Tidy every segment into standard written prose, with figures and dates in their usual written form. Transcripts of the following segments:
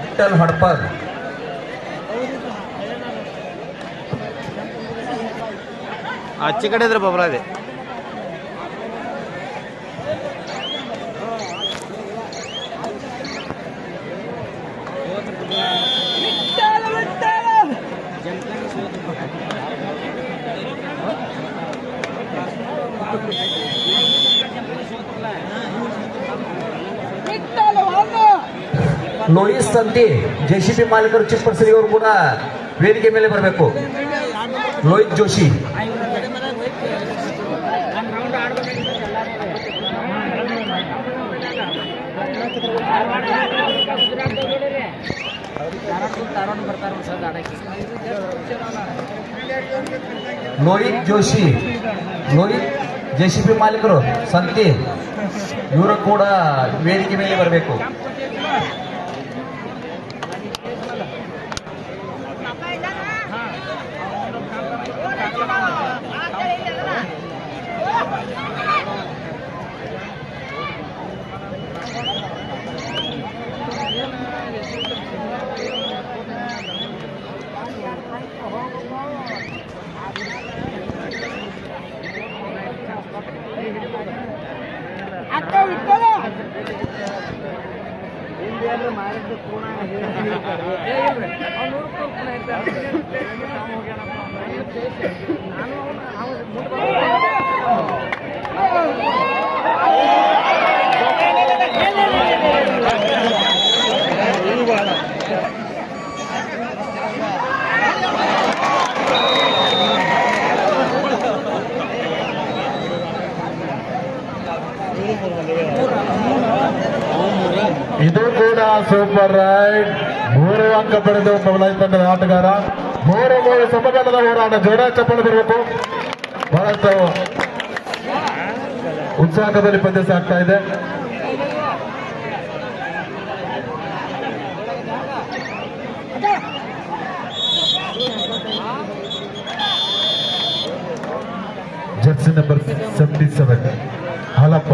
ವಿಠಲ್ ಹಡ್ಪರ್, ಆಚೆ ಕಡೆ ಇದ್ರೆ ಬಬ್ರ ಇದೆ. ಲೋಯಿಸ್ ಸಂತಿ ಜೆಸಿಬಿ ಮಾಲೀಕರು ಚಿಕ್ಕಪಡಿಸಲಿ ಅವರು ಕೂಡ ವೇದಿಕೆ ಮೇಲೆ ಬರಬೇಕು. ಲೋಹಿತ್ ಜೋಶಿ, ಲೋಹಿತ್ ಜೋಶಿ, ಲೋಹಿತ್ ಜೆಸಿಬಿ ಮಾಲೀಕರು ಸಂತಿ ಇವರು ಕೂಡ ವೇದಿಕೆ ಮೇಲೆ ಬರಬೇಕು. ಇದು ಕೂಡ ಸೂಪರ್ ರೈಡ್. 3 ಅಂಕ ಪಡೆದು ಬಬಲಾಜ್ ತಂಡದ ಆಟಗಾರ. 3 ಸಮಗಾಲದ ಹೋರಾಟ. ಜೋರ ಚಪ್ಪಲು ಬರಬೇಕು. ಬಹಳಷ್ಟು ಉತ್ಸಾಹದಲ್ಲಿ ಪಂದ್ಯ ಸಾಗ್ತಾ ಇದೆ. Jersey number 77 Halappa.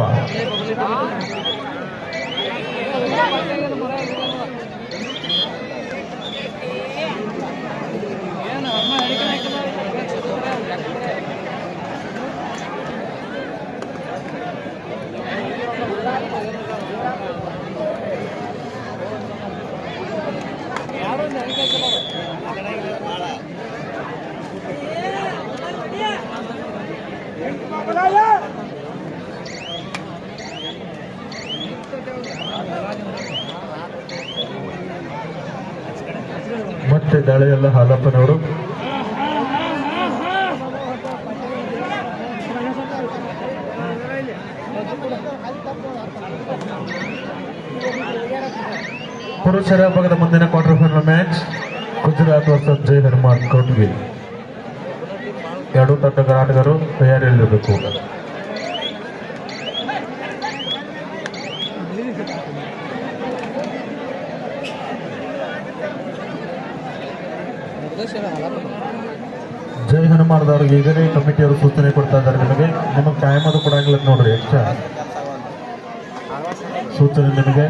ಮತ್ತೆ ದಾಳಿಯಲ್ಲ ಹಾಲಪ್ಪನವರು. ಪುರುಷರ ಭಾಗದ ಮುಂದಿನ quarter final match Gujarat versus Jai Hanuman ಕೋಟ್ಗೆ. 2 ತಂಡಗಳ ಆಟಗಾರರು ತಯಾರಿಯಲ್ಲಿರಬೇಕು. ಜೈ ಹನುಮಾನದವ್ರಿಗೆ ಈಗಲೇ ಕಮಿಟಿಯವರು ಸೂಚನೆ ಕೊಡ್ತಾ ಇದ್ದಾರೆ. ನಿಮಗೆ ಟೈಮ್ ಅದು ಕೊಡಂಗಿಲ್ಲ ನೋಡ್ರಿ. ಎಕ್ಸ್ಟ್ರಾ ಸೂಚನೆ ನಿಮಗೆ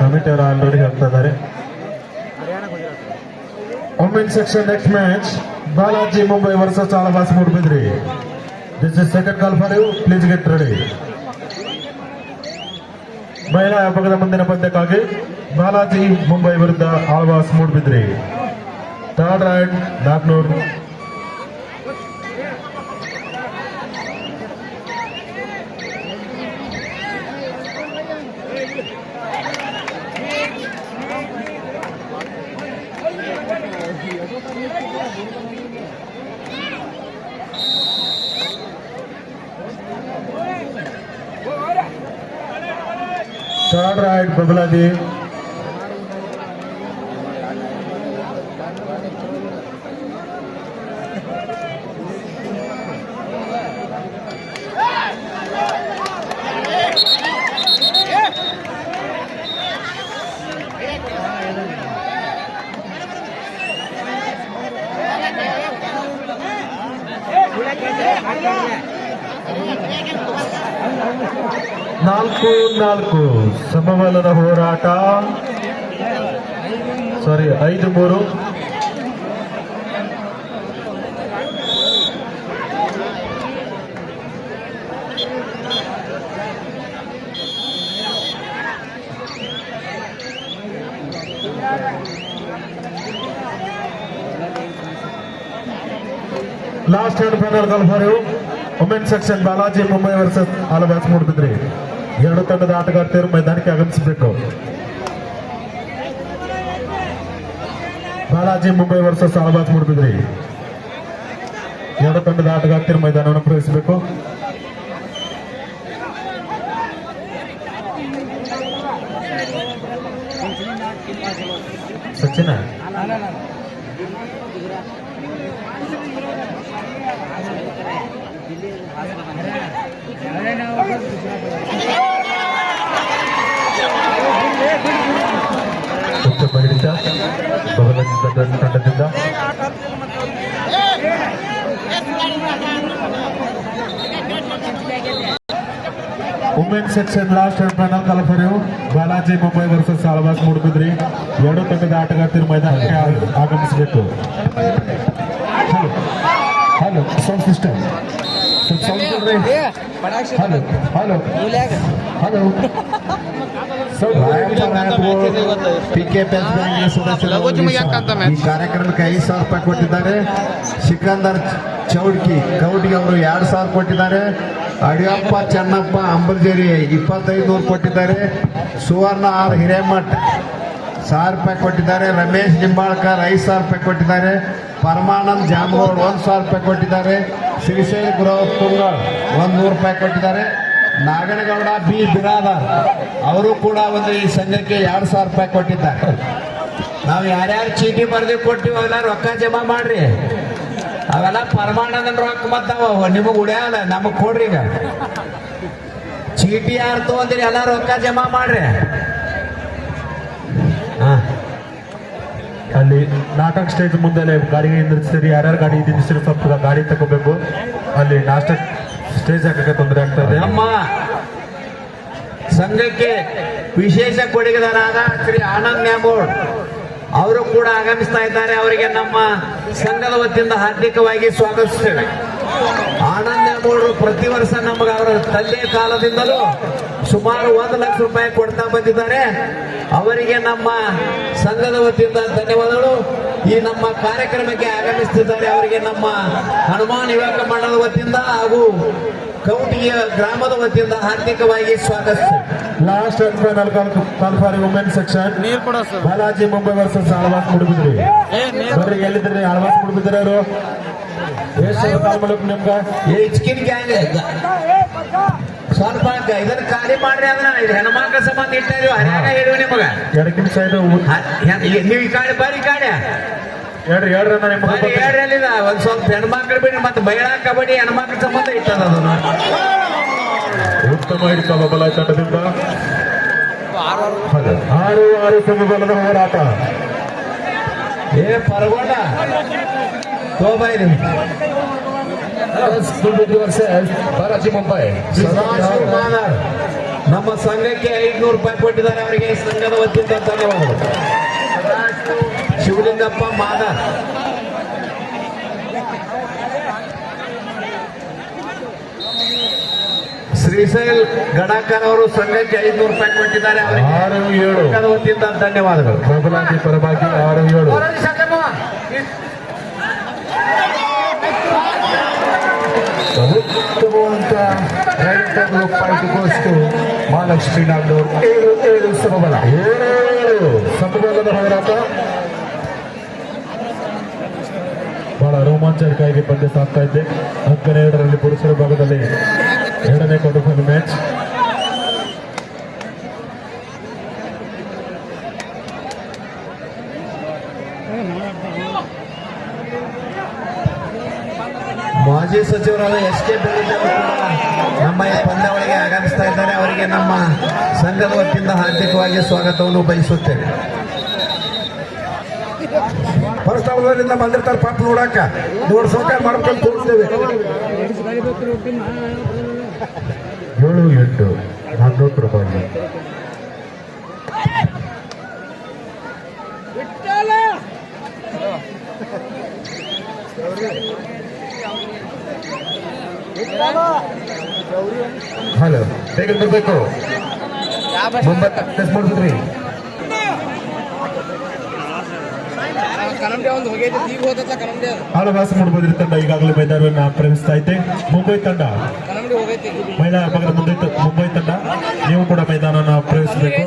ಕಮಿಟಿಯವರು ಆಲ್ರೆಡಿ ಹೇಳ್ತಾ ಇದ್ದಾರೆ. Women section next match Balaji Mumbai versus Alvas Moodbidri. This is second call for you, please get ready. ಮಹಿಳಾ ವಿಭಾಗದ ಮುಂದಿನ ಪಂದ್ಯಕ್ಕಾಗಿ ಬಾಲಾಜಿ ಮುಂಬೈ ವಿರುದ್ಧ Alvas Moodbidri. Third raid Nagnur. Third raid Babaladi. ನಾಲ್ಕು ಸಮಬಲದ ಹೋರಾಟ. Sorry 5-3. Last and final call for women section Balaji Mumbai versus Alvas Moodbidri. ಎರಡು ತಂಡದ ಆಟಗಾರ್ತಿಯರು ಮೈದಾನಕ್ಕೆ ಆಗಮಿಸಬೇಕು. ಬಾಲಾಜಿ ಮುಂಬೈ ವರ್ಸಸ್ ಆಲವಾಸ್ ಮೂಡಬಿದ್ರಿ. ಎರಡು ತಂಡದ ಆಟಗಾರ್ತಿಯರು ಮೈದಾನವನ್ನು ಪ್ರವೇಶಿಸಬೇಕು. ಸಚಿನ ಉತ್ತಮ ಹಿಡಿತ ತಂಡದಿಂದ. Women section last and final call for Balaji Mumbai versus Alvas Moodbidri. ಎರಡು ತಂಡದ ಆಟಗಾರ್ತಿಯರು ಮೈದಾನಕ್ಕೆ ಆಗಮಿಸಬೇಕು. Hello hello sound system hello hello hello PK ಸದಸ್ಯರು ಈ ಕಾರ್ಯಕ್ರಮಕ್ಕೆ 5,000 ರೂಪಾಯಿ ಕೊಟ್ಟಿದ್ದಾರೆ. ಸಿಕಂದರ್ ಕೌಟಿಗೆ ಅವರು 2,000 ಕೊಟ್ಟಿದ್ದಾರೆ. ಅಡಿಯಪ್ಪ ಚೆನ್ನಪ್ಪ ಅಂಬರ್ಜೇರಿ 2,500 ಕೊಟ್ಟಿದ್ದಾರೆ. ಸುವರ್ಣ ಆರ್ ಹಿರೇಮಠ್ 1,000 ರೂಪಾಯಿ ಕೊಟ್ಟಿದ್ದಾರೆ. ರಮೇಶ್ ನಿಂಬಾಳ್ಕರ್ 5,000 ರೂಪಾಯಿ ಕೊಟ್ಟಿದ್ದಾರೆ. ಪರಮಾನಂದ್ ಜಾಮಗೋಡ್ 1,000 ರೂಪಾಯಿ ಕೊಟ್ಟಿದ್ದಾರೆ. ಶ್ರೀಶೈಲ್ ಗುರವ್ ಕುಂಗಳ್ 100 ರೂಪಾಯಿ ಕೊಟ್ಟಿದ್ದಾರೆ. ನಾಗನಗೌಡ ಬಿ ಬಿರಾದಾರ್ ಅವರು ಕೂಡ ಒಂದು ಈ ಸಂಘಕ್ಕೆ 2,000 ರೂಪಾಯಿ ಕೊಟ್ಟಿದ್ದಾರೆ. ನಾವು ಯಾರ್ಯಾರು ಚೀಟಿ ಬರೆದು ಕೊಟ್ಟಿವಿ ಅವೆಲ್ಲ ರೊಕ್ಕ ಜಮಾ ಮಾಡ್ರಿ. ಅವೆಲ್ಲ ಪರಮಾನಂದನ ರೊಕ್ಕ ಮತ್ತಾವ ನಿಮಗೆ ಉಳಿಯಲ್ಲ, ನಮಗ್ ಕೊಡ್ರಿ. ಈಗ ಚೀಟಿ ಯಾರು ತಗೊಂಡ್ರಿ ಎಲ್ಲ ರೊಕ್ಕ ಜಮಾ ಮಾಡ್ರಿ. ಅಲ್ಲಿ ನಾಟಕ ಸ್ಟೇಜ್ ಮುಂದೆ ಗಾಡಿ ನಿಲ್ಲಿಸ್ತೀರಿ. ಯಾರ್ಯಾರು ಗಾಡಿ ನಿಲ್ಲಿಸಿರಿ ಸ್ವಲ್ಪ ಗಾಡಿ ತಗೋಬೇಕು. ಅಲ್ಲಿ ನಾಟಕ ಸ್ಟೇಜ್ ಹಾಕಕ್ಕೆ ತೊಂದರೆ ಆಗ್ತದೆ. ನಮ್ಮ ಸಂಘಕ್ಕೆ ವಿಶೇಷ ಕೊಡುಗೆದಾರಾದ ಶ್ರೀ ಆನಂದ್ ನ್ಯಾಮೋಡ್ ಅವರು ಕೂಡ ಆಗಮಿಸ್ತಾ ಇದ್ದಾರೆ. ಅವರಿಗೆ ನಮ್ಮ ಸಂಘದ ವತಿಯಿಂದ ಹಾರ್ದಿಕವಾಗಿ ಸ್ವಾಗತಿಸ್ತೇವೆ. ಆನಂದ್ ನ್ಯಾಮೋಡ್ರು ಪ್ರತಿ ವರ್ಷ ನಮಗೆ ಅವರ ತಂದೆಯ ಕಾಲದಿಂದಲೂ ಸುಮಾರು 1 ಲಕ್ಷ ರೂಪಾಯಿ ಕೊಡ್ತಾ ಬಂದಿದ್ದಾರೆ. ಅವರಿಗೆ ನಮ್ಮ ಸಂಘದ ವತಿಯಿಂದ ಧನ್ಯವಾದಗಳು. ಈ ನಮ್ಮ ಕಾರ್ಯಕ್ರಮಕ್ಕೆ ಆಗಮಿಸುತ್ತಿದ್ದಾರೆ. ಅವರಿಗೆ ನಮ್ಮ ಹನುಮಾನ್ ಯುವಕ ಮಂಡಲದ ವತಿಯಿಂದ ಹಾಗೂ ಕೌಟಿಯ ಗ್ರಾಮದ ವತಿಯಿಂದ ಹಾರ್ದಿಕವಾಗಿ ಸ್ವಾಗತಿಸ್ತೇವೆ. Last and final call for women section Balaji Mumbai versus Alvas Moodbidri. ಬರ್ರಿ, ಎಲ್ಲಿದ್ರಿ? ಆಳ್ವಾಸ್ ಮೂಡಬಿದ್ರಿ ಅವರು ನಿಮ್ಗ ಹೆಚ್ಚಿನ ಗ್ಯಾಂಗ್ ಸ್ವಲ್ಪ ಇದನ್ನ ಖಾಲಿ ಮಾಡ್ರಿ. ಅದನ್ನ ಹೆಣ್ಮಕ್ಳ ಸಂಬಂಧ ಇಟ್ಟಿರಿ. ಹರ್ಯಾಗ ಹೇಳುವ ನಿಮಗ ಎಡಕಿನ ಸೈಡ್ ನೀವು ಈ ಕಾಡಿ ಬಾರಿ ಕಾಡ್ಯ ಹೇಳ್ರಿ ನಿಮ್ಗೆ ಹೇಳ್ರಿ. ಒಂದ್ ಸ್ವಲ್ಪ ಹೆಣ್ಮಕ್ಳು ಬಿಡ್ರಿ. ಮತ್ತೆ ಮಹಿಳಾ ಕಬಡ್ಡಿ ಹೆಣ್ಮಕ್ಳ ಸಂಬಂಧ ಇಟ್ಟದ ಅದನ್ನ. ಉತ್ತಮ ಹಿಡಿತ ಬಬಲ ತಂಡದಿಂದ 6-6 ಸಮಬಲದ ಹೋರಾಟ. ಪರಗೋಡ ಬಾಲಾಜಿ ಮುಂಬೈ. ನಮ್ಮ ಸಂಘಕ್ಕೆ 500 ರೂಪಾಯಿ ಕೊಟ್ಟಿದ್ದಾರೆ. ಅವರಿಗೆ ಸಂಘದ ವತಿಯಿಂದ ಧನ್ಯವಾದಗಳು. ಶಿವಲಿಂಗಪ್ಪ ಮಾದರ್ ಶ್ರೀಶೈಲ್ ಗಡಾಕರ್ ಅವರು ಸಂಘಕ್ಕೆ 500 ರೂಪಾಯಿ ಕೊಟ್ಟಿದ್ದಾರೆ. ಅವರಿಗೆ 6-7 ಸಂಘದ ವತಿಯಿಂದ ಧನ್ಯವಾದಗಳು. ಬಬಲಾಜಿ ಪರವಾಗಿ 6-7. ಉತ್ತಮವಂತ ಪಾಯಿಂಟ್ಗೋಸ್ತು ಮಹಾಲಕ್ಷ್ಮೀ ನಾಗ್ನೂರ್ 7-7 ಸಮಬಲ. 7 ಸಮಬಲದ ಹೋರಾಟ ಬಹಳ ರೋಮಾಂಚಕಾರಿಗೆ ಪಂದ್ಯ ಸಾಗ್ತಾ ಇದೆ. ಅಂಕನ 2ರಲ್ಲಿ ಪುರುಷರ ಭಾಗದಲ್ಲಿ 2ನೇ ಕ್ವಾರ್ಟರ್ ಫೈನಲ್ ಮ್ಯಾಚ್. ಮಾಜಿ ಸಚಿವರಾದ ಎಸ್.ಕೆ. ಬೆಳ್ಳಿದೇವರು ಕೂಡ ನಮ್ಮ ಈ ಪಂದ್ಯಾವಳಿಗೆ ಆಗಮಿಸ್ತಾ ಇದ್ದಾರೆ. ಅವರಿಗೆ ನಮ್ಮ ಸಂಘದ ವತಿಯಿಂದ ಹಾರ್ದಿಕವಾಗಿ ಸ್ವಾಗತವನ್ನು ಬಯಸುತ್ತೇವೆ. ಹೊರಸ್ಥಳದಿಂದ ಬಂದಿರ್ತಾರೆ ಪಾಪ ನೋಡಾಕ ಸೌಕರ್ಯ ಮಾಡ್ಕೊಂಡು ತೋರಿಸ್ತೇವೆ. 7-8 ನಾಗ್ನೂರ್ ಪ್ರಭಾವಿ. ಹಲೋ ಬೇಗ ಬರಬೇಕು ಮುಂಬೈ ಟೆಸ್ಟ್ ಮಾಡ್ಬಿಡ್ರಿ ಆಳವಾಸ ಮೂಡಬಿದ್ರಿ ತಂಡ ಈಗಾಗಲೇ ಮೈದಾನವನ್ನು ಪ್ರವೇಶಿಸ್ತಾ ಇದೆ. ಮುಂಬೈ ತಂಡ ಮೈದಾನ ಪಕ್ಕದ ಮುಂಬೈ ತಂಡ ನೀವು ಕೂಡ ಮೈದಾನವನ್ನು ಪ್ರವೇಶಿಸಬೇಕು.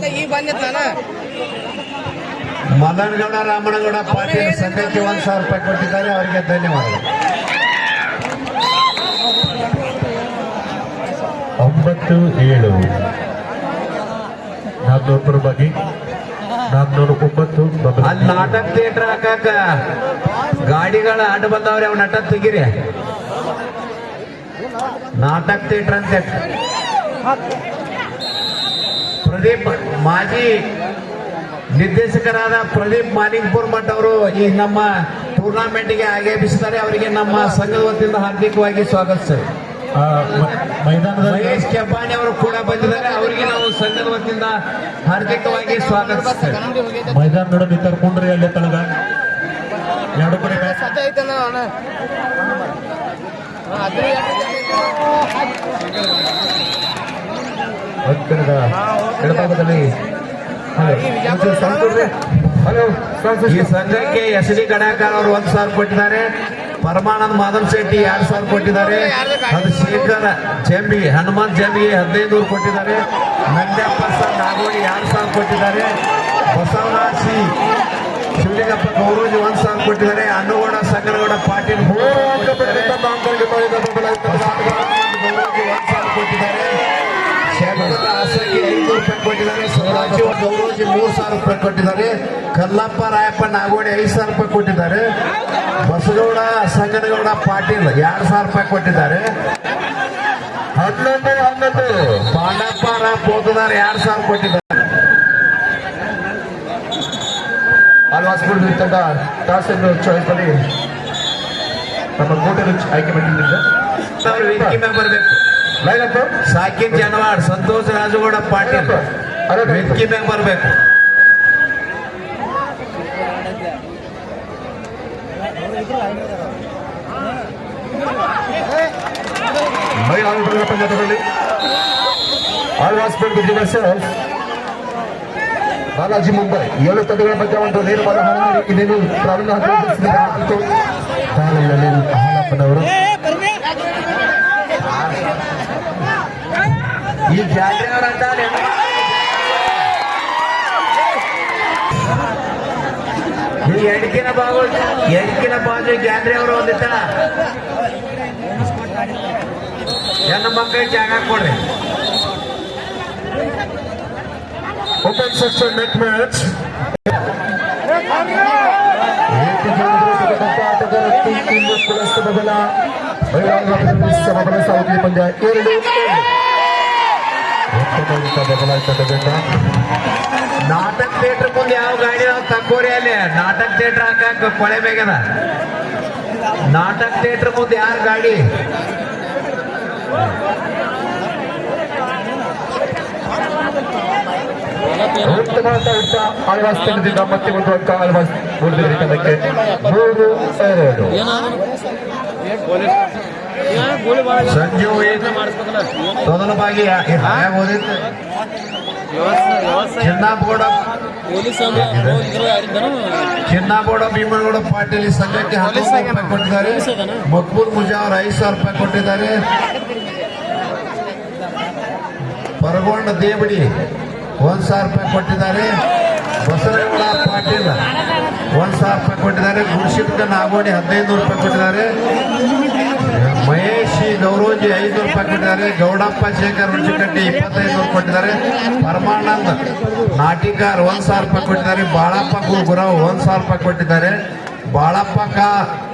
ಮದನಗೌಡ ರಾಮನಗೌಡ ಪಾಟೀಲ್ ಸಂಘಕ್ಕೆ 1,000 ರೂಪಾಯಿ ಕೊಟ್ಟಿದ್ದಾರೆ, ಅವರಿಗೆ ಧನ್ಯವಾದಗಳು. 9-7 400 ರೂಪಾಯಿ 409 ಅಲ್ಲಿ ನಾಟಕ ಥಿಯೇಟರ್ ಹಾಕಾಕ ಗಾಡಿಗಳ ಅಡ್ಡ ಬಂದವ್ರೆ, ಅವ್ ನಟ ತೆಗಿರಿ. ನಾಟಕ ಥಿಯೇಟರ್ ಅಂತ ಪ್ರದೀಪ್ ಮಾಜಿ ನಿರ್ದೇಶಕರಾದ ಪ್ರದೀಪ್ ಮಾಲಿಂಗ್ಪುರ್ ಮಠ್ ಅವರು ಈ ನಮ್ಮ ಟೂರ್ನಾಮೆಂಟ್ಗೆ ಆಗಮಿಸಿದ್ದಾರೆ. ಅವರಿಗೆ ನಮ್ಮ ಸಂಘದ ವತಿಯಿಂದ ಹಾರ್ದಿಕವಾಗಿ ಸ್ವಾಗತಿಸ್ತಾರೆ. ಮೈದಾನದಲ್ಲಿ ಮಹೇಶ್ ಕೆಂಪಾಣಿ ಅವರು ಕೂಡ ಬಂದಿದ್ದಾರೆ, ಅವರಿಗೆ ನಾವು ಸಂಘದ ವತಿಯಿಂದ ಹಾರ್ದಿಕವಾಗಿ ಸ್ವಾಗತಿಸ್ತೇವೆ. ಮೈದಾನದೊಳಗೆ ಕರ್ಕೊಂಡ್ರಿ ಅಲ್ಲೇ ತಳಗ 2 ಕಡೆ ಮ್ಯಾಚ್ ಎಡಭಾಗದಲ್ಲಿ ಹಲೋ ಈ ಸಂಘಕ್ಕೆ ಎಸ್ ಡಿ ಗಣಾಕರ್ ಅವರು 1,000 ಕೊಟ್ಟಿದ್ದಾರೆ. ಪರಮಾನಂದ್ ಮಾಧವ್ ಶೆಟ್ಟಿ 2,000 ಕೊಟ್ಟಿದ್ದಾರೆ. ಅದು ಶೇಖರ್ ಜಂಬಿ ಹನುಮಂತ್ ಜಂಬಿಗೆ 1500 ಕೊಟ್ಟಿದ್ದಾರೆ. ನಂದ್ಯಪ್ಪ ಸರ್ ನಾಗೋಡಿ 2,000 ಕೊಟ್ಟಿದ್ದಾರೆ. ಬಸವರಾಜ್ ಶಿವಲಿಂಗಪ್ಪ ಗೌರೂಜಿ 1,000 ಕೊಟ್ಟಿದ್ದಾರೆ. ಅನ್ನಗೌಡ ಸಂಗನಗೌಡ ಪಾಟೀಲ್ 1,000 ಕೊಟ್ಟಿದ್ದಾರೆ. ಶೇಖರ್ ಆಸಗಿ 500 ರೂಪಾಯಿ ಕೊಟ್ಟಿದ್ದಾರೆ. ಸದಾಶಿವ ಗೌರೂಜಿ 3,000 ರೂಪಾಯಿ ಕೊಟ್ಟಿದ್ದಾರೆ. ಕಲ್ಲಪ್ಪ ರಾಯಪ್ಪ ನಾಗೋಡಿ 5,000 ರೂಪಾಯಿ ಕೊಟ್ಟಿದ್ದಾರೆ. ಬಸಗೌಡ ಸಂಗನಗೌಡ ಪಾಟೀಲ್ 2,000 ರೂಪಾಯಿ ಕೊಟ್ಟಿದ್ದಾರೆ. 11 ಪಾಂಡಪ್ಪ ಪೋತದಾರ್ 2,000 ಕೊಟ್ಟಿದ್ದಾರೆ. ಆಳ್ವಾಸ್ಪುರ ತಂಡ ಟಾಸ್ ಅನ್ನು ಚಾಯ್ಸ್ ಮಾಡಿ ನಮ್ಮ ಕೋಟೆ ಆಯ್ಕೆ ಮಾಡಿದ್ದಾರೆ. ವೇದಿಕೆ ಮೇಲೆ ಬರಬೇಕು. ಸಾಕಿನ್ ಜನವಾಡ್ ಸಂತೋಷ್ ರಾಜಗೌಡ ಪಾಟೀಲ್ ವೇದಿಕೆ ಮೇಲೆ ಬರಬೇಕು. ಮಹಿಳಾ ವಿಭಾಗದ ಪಂದ್ಯಾಟದಲ್ಲಿ ಆಳ್ವಾಸ್ಪುರ ವರ್ಸಸ್ ಬಾಲಾಜಿ ಮುಂಬೈ 7 ತಂಡಗಳ ಮಧ್ಯ ಒಂದು ನೇರ ಬಾಲ ಹಾರಾಟ. ಇನ್ನೇನು ಪ್ರಾರಂಭ ಹಂತದಲ್ಲಿತ್ತು. ತಾಲೂಕಿನಲ್ಲಿ ಹಾಲಪ್ಪನವರು ಈ ಜಾತ್ರೆ ಅವರಂತ ಈ ಎಡ್ಕಿನ ಬಾಜು ಜಾತ್ರೆ ಅವರು ಒಂದಿತ್ತ ಹೆಣ್ಣು ಮಕ್ಕಳಿಗೆ ಜಾಗ ಕೊಡ್ರಿ. ಓಪನ್ ಸೆಕ್ಷನ್ ನೆಟ್ ಮ್ಯಾಚ್ ಸಮಬಲ ಸಾವಕಿ ಪಂದ್ಯ 2 ನಾಟಕ ಥಿಯೇಟರ್ ಮುಂದೆ ಯಾವ ಗಾಡಿ ನಾವು ತಕ್ಕೋರಿ ಅಲ್ಲಿ ನಾಟಕ ಥಿಯೇಟರ್ ಹಾಕಕ್ ಕೊಳೆ ಬೇಕದ. ನಾಟಕ ಥಿಯೇಟರ್ ಮುಂದೆ ಯಾರ ಗಾಡಿ ಆಳ್ವಾಸ್ ತಂಡದಿಂದ ಮತ್ತೆ ಒಂದು ಅಂಕ ಆಳ್ವಾಸ್ ಮೂಡಿದ್ರೆ ತಂಡಕ್ಕೆ 3-2. ಸಂಜು ತೊದಲ ಬಾಗಿ ಓದಿತ್ತು ಚಿನ್ನಾಬೋಡ ಭೀಮನಗೌಡ ಪಾಟೀಲ್ ಈ ಸಂಘಕ್ಕೆ 11,000 ರೂಪಾಯಿ ಕೊಟ್ಟಿದ್ದಾರೆ. ಮಕ್ಬೂಲ್ ಮುಜಾವರ್ 5,000 ರೂಪಾಯಿ ಕೊಟ್ಟಿದ್ದಾರೆ. ಪರಗೊಂಡ ದೇವಡಿ 1,000 ರೂಪಾಯಿ ಕೊಟ್ಟಿದ್ದಾರೆ. ಬಸವನಗೌಡ ಪಾಟೀಲ್ 1,000 ರೂಪಾಯಿ ಕೊಟ್ಟಿದ್ದಾರೆ. ಗುರುಶಿಟ್ಕ ನಾಗೋಡಿ 1,500 ರೂಪಾಯಿ ಕೊಟ್ಟಿದ್ದಾರೆ. ಮಹೇಶ್ ಗೌರೋಜಿ 500 ರೂಪಾಯಿ ಕೊಟ್ಟಿದ್ದಾರೆ. ಗೌಡಪ್ಪ ಶೇಖರ್ ಹುಣಸಿಕಟ್ಟಿ 2,500 ಕೊಟ್ಟಿದ್ದಾರೆ. ಪರಮಾನಂದ್ ನಾಟಿಕಾರ್ 1,000 ರೂಪಾಯಿ ಕೊಟ್ಟಿದ್ದಾರೆ. ಬಾಳಪ್ಪ ಗುರಾವ್ 1,000 ರೂಪಾಯಿ ಕೊಟ್ಟಿದ್ದಾರೆ. ಬಾಳಪ್ಪ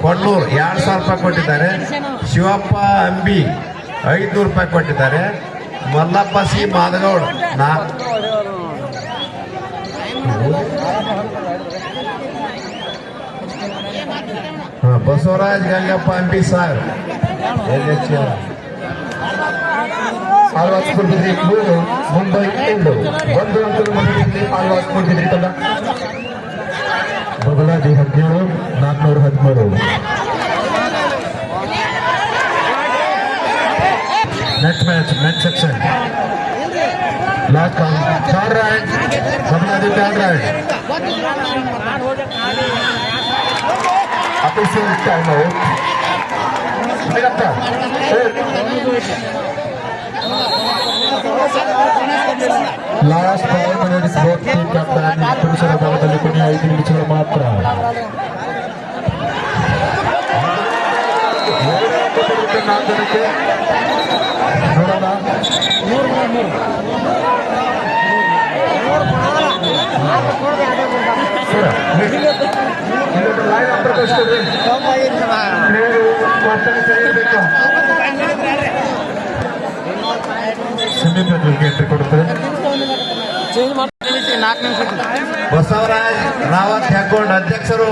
ಕೊಣ್ಣೂರ್ 2,000 ರೂಪಾಯಿ ಕೊಟ್ಟಿದ್ದಾರೆ. ಶಿವಪ್ಪ ಅಂಬಿ 500 ರೂಪಾಯಿ ಕೊಟ್ಟಿದ್ದಾರೆ. ಮಲ್ಲಪ್ಪ ಸಿ ಮಾದಗೌಡ್ ಬಸವರಾಜ್ ಗಂಗಪ್ಪ ಅಂಬಿ ಸಾರ್ ಆಳ್ವಾಸ್ ಕೊಟ್ಟಿದ್ರಿ 3 ಮುಂಬೈ 2 1 ಅಂಕದ ಮೊದಲಿನಲ್ಲಿ ಆಳ್ವಾಸ್ ಕೊಟ್ಟಿದ್ರಿ ತಂಡ Babaladi 17 413. Next match, next section. Last round, third round. Bobuladi third round. Official timeout. Last 5 minutes, both team captain ಪುರುಷರ ಭಾಗದಲ್ಲಿ ಕೊನೆಯ 5 ನಿಮಿಷಗಳು ಮಾತ್ರ. ನೋಡೋಣ. ಲೈವ್ ಅಪ್ರದರ್ಶಿಸಿದ್ರೆ ಸೆಮಿಫೈನಲ್ಗೆ ಎಂಟ್ರಿ ಕೊಡುತ್ತದೆ. ಬಸವರಾಜ್ ರಾವತ್ ಹಾಕೊಂಡ್ ಅಧ್ಯಕ್ಷರು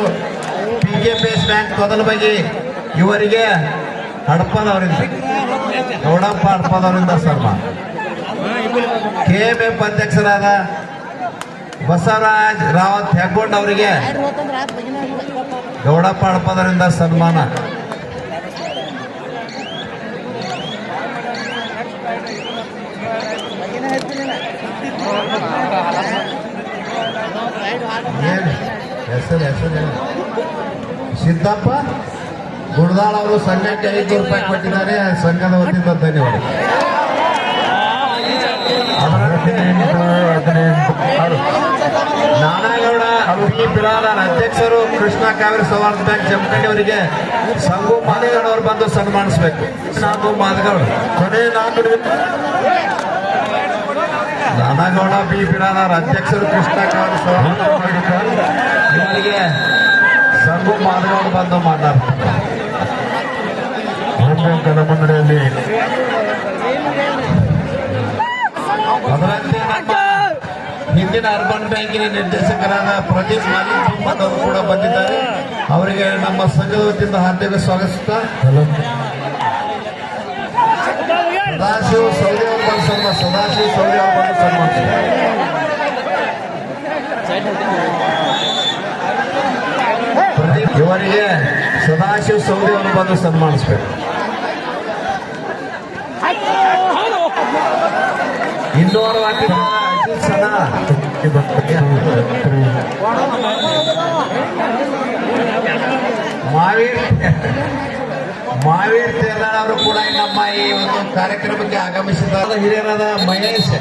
PKPS ಬ್ಯಾಂಕ್ ಮೊದಲವಾಗಿ ಇವರಿಗೆ ಹಡಪದವರಿಂದ ಗೌಡಪ್ಪ ಹಡಪದವರಿಂದ ಸನ್ಮಾನ. KMF ಅಧ್ಯಕ್ಷರಾದ ಬಸವರಾಜ್ ರಾವತ್ ಹೆಗ್ಗೊಂಡ್ ಅವರಿಗೆ ಗೌಡಪ್ಪ ಹಡಪದವರಿಂದ ಸನ್ಮಾನ. ಹೆಸರು ಸಿದ್ದಪ್ಪ ಗುಡದಾಳ್ ಅವರು ಸಂಘಕ್ಕೆ 500 ರೂಪಾಯಿ ಕೊಟ್ಟಿದ್ದಾರೆ. ಸಂಘದ ವತಿಯಿಂದ ಧನ್ಯವಾದ. ನಾನಾಗೌಡ ಪಿ ಬಿರಾದಾರ್ ಅಧ್ಯಕ್ಷರು ಕೃಷ್ಣ ಕಾವೇರಿ ಸೌಹಾರ್ದ ಬ್ಯಾಂಕ್ ಜಮಖಂಡಿ ಅವರಿಗೆ ಸಂಗು ಮಾದೇಗೌಡ ಅವರು ಬಂದು ಸನ್ಮಾನಿಸಬೇಕು. ಸಂಗು ಮಾದೇಗೌಡ ನಾನಾಗೌಡ ಪಿ ಬಿರಾದಾರ್ ಅಧ್ಯಕ್ಷರು ಕೃಷ್ಣ ಕಾವೇರಿ ಸೌಹಾರ್ದ ಇವರಿಗೆ ಸಂಗು ಮಾದೇಗೌಡ ಬಂದು ಮಾತನಾಡ್ತಾರೆ. ಮುನ್ನಡೆಯಲ್ಲಿ ಅದರಂತೆ ನಮ್ಮ ಹಿಂದಿನ ಅರ್ಬನ್ ಬ್ಯಾಂಕಿನ ನಿರ್ದೇಶಕರಾದ ಪ್ರದೀಪ್ ಮಾಲಿಕ್ ಅವರು ಕೂಡ ಬಂದಿದ್ದಾರೆ. ಅವರಿಗೆ ನಮ್ಮ ಸಂಘದ ವತಿಯಿಂದ ಹಾರ್ದಿಕ ಸ್ವಾಗತಿಸುತ್ತಾ ಸದಾಶಿವ ಸೌದಿ ಅವರು ಬಂದು ಸನ್ಮಾನಿಸಿದ್ದಾರೆ. ಪ್ರದೀಪ್ ಇವರಿಗೆ ಸದಾಶಿವ ಸೌದಿ ಅವರು ಬಂದು ಸನ್ಮಾನಿಸಬೇಕು. ಇನ್ನೋರ್ವ ಮಾವೀರ್ ತೇರ್ನಾಳ್ ಅವರು ಕೂಡ ನಮ್ಮ ಈ ಒಂದು ಕಾರ್ಯಕ್ರಮಕ್ಕೆ ಆಗಮಿಸಿದ್ದಾರೆ. ಹಿರಿಯರಾದ ಮಹೇಶ್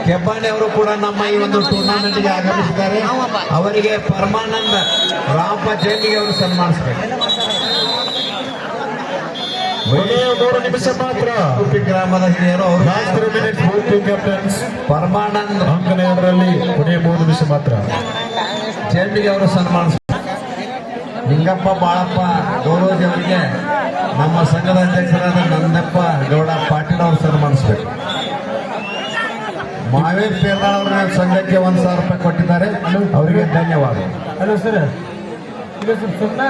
ಕೆಬ್ಬಾಣಿ ಅವರು ಕೂಡ ನಮ್ಮ ಈ ಒಂದು ಟೂರ್ನಾಮೆಂಟ್ಗೆ ಆಗಮಿಸಿದ್ದಾರೆ. ಅವರಿಗೆ ಪರಮಾನಂದ ರಾಮಪ್ಪ ಜೈನಿಗೆ ಅವರು ಸನ್ಮಾನಿಸಬೇಕು. 3 ನಿಮಿಷ ಮಾತ್ರ. ಉಡುಪಿ ಗ್ರಾಮದ ಹಿರಿಯರು ಅವರು ಪರಮಾನಂದ್ ಅಂಕನೆಯದರಲ್ಲಿ ಕೊನೆಯ 3 ನಿಮಿಷ ಮಾತ್ರ. ಜೈನಿಗೆ ಅವರು ಸನ್ಮಾನಿಸಬೇಕು. ಲಿಂಗಪ್ಪ ಬಾಳಪ್ಪ ಗೌರವಜಿ ಅವರಿಗೆ ನಮ್ಮ ಸಂಘದ ಅಧ್ಯಕ್ಷರಾದ ನಂದಪ್ಪ ಗೌಡ ಪಾಟೀಲ್ ಅವರು ಸನ್ಮಾನಿಸಬೇಕು. ಮಾವೇರ್ ತೇರ್ನಾಳ್ ಅವರ ಸಂಘಕ್ಕೆ 1,000 ರೂಪಾಯಿ ಕೊಟ್ಟಿದ್ದಾರೆ. ಅವರಿಗೆ ಧನ್ಯವಾದ. ಹಲೋ ಸರ್, ಈಗ ಸ್ವಲ್ಪ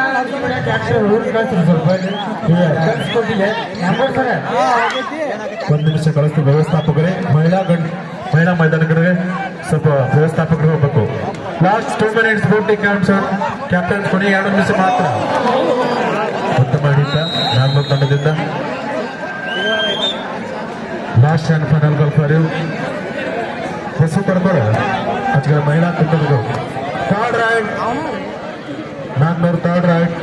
ಒಂದು ನಿಮಿಷ ಕಳಿಸ್ತೀವಿ. ವ್ಯವಸ್ಥಾಪಕರೇ, ಮಹಿಳಾ ಮೈದಾನಿಕರಿಗೆ ಸ್ವಲ್ಪ ವ್ಯವಸ್ಥಾಪಕರು ಹೋಗ್ಬೇಕು. ಲಾಸ್ಟ್ 2 minutes ಬೋಟಿಂಗ್ ಕ್ಯಾಪ್ಟನ್ ಕೊನೆಯ 2 ನಿಮಿಷ ಮಾತ್ರ. ಉತ್ತಮ ಹಿಡಿತ ನಾಲ್ಕು ತಂಡದಿಂದ. ಲಾಸ್ಟ್ ಅಂಡ್ ಫೈನಲ್ ಗೋಲ್ಫರ್ ಹೊಸ ಪಡ್ತಾರೆ ಅಜ್ಗಳ ಮಹಿಳಾ ತಂಡಗಳು. Third ride 400 third ride.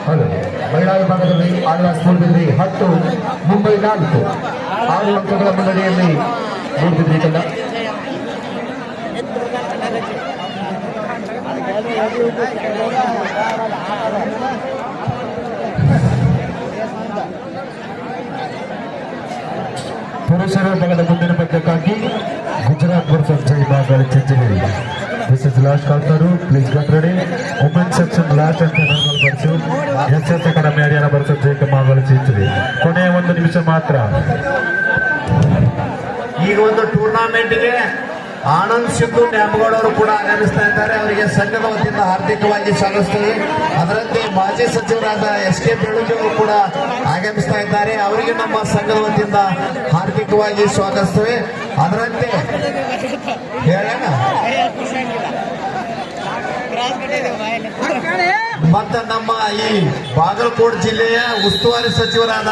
Hello, ಮಹಿಳಾ ವಿಭಾಗದಲ್ಲಿ ಆಡುವ ಮೂಡುಬಿದ್ರಿ 10, ಮುಂಬೈ 4. 6 ಅಂಕಗಳ ಮುನ್ನಡೆಯಲ್ಲಿ ಮೂಡುಬಿದ್ರಿ ತಂಡ. ಪುರುಷರ ವಿಭಾಗದ ಮುಂದಿನ ಪಂದ್ಯಕ್ಕಾಗಿ ಗುಜರಾತ್ ವರ್ಸಸ್ ಜೈಮಾಗಳಿ ಚೆಂಚೇರಿ. This is last call for. Please get ready. Women section last and final ಬರ್ಸು. SS ಅಕಾಡೆಮಿ ಹರಿಯಾಣ ವರ್ಸಸ್ ಜೈಮಾಗಳಿ ಚೆಂಚೇರಿ. ಕೊನೆಯ 1 ನಿಮಿಷ ಮಾತ್ರ. ಈಗ ಒಂದು ಟೂರ್ನಾಮೆಂಟ್ಗೆ ಆನಂದ್ ಸಿದ್ದು ನ್ಯಾಮಗೌಡ ಅವರು ಕೂಡ ಆಗಮಿಸ್ತಾ ಇದ್ದಾರೆ. ಅವರಿಗೆ ಸಂಘದ ವತಿಯಿಂದ ಹಾರ್ದಿಕವಾಗಿ ಸ್ವಾಗತಿಸ್ತೇವೆ. ಅದರಂತೆ ಮಾಜಿ ಸಚಿವರಾದ SK ಬೆಳೂಜಿ ಅವರು ಕೂಡ ಆಗಮಿಸ್ತಾ ಇದ್ದಾರೆ. ಅವರಿಗೆ ನಮ್ಮ ಸಂಘದ ವತಿಯಿಂದ ಹಾರ್ದಿಕವಾಗಿ ಸ್ವಾಗತಿಸ್ತೇವೆ. ಅದರಂತೆ ಹೇಳೋಣ ಮತ್ತು ನಮ್ಮ ಈ ಬಾಗಲಕೋಟೆ ಜಿಲ್ಲೆಯ ಉಸ್ತುವಾರಿ ಸಚಿವರಾದ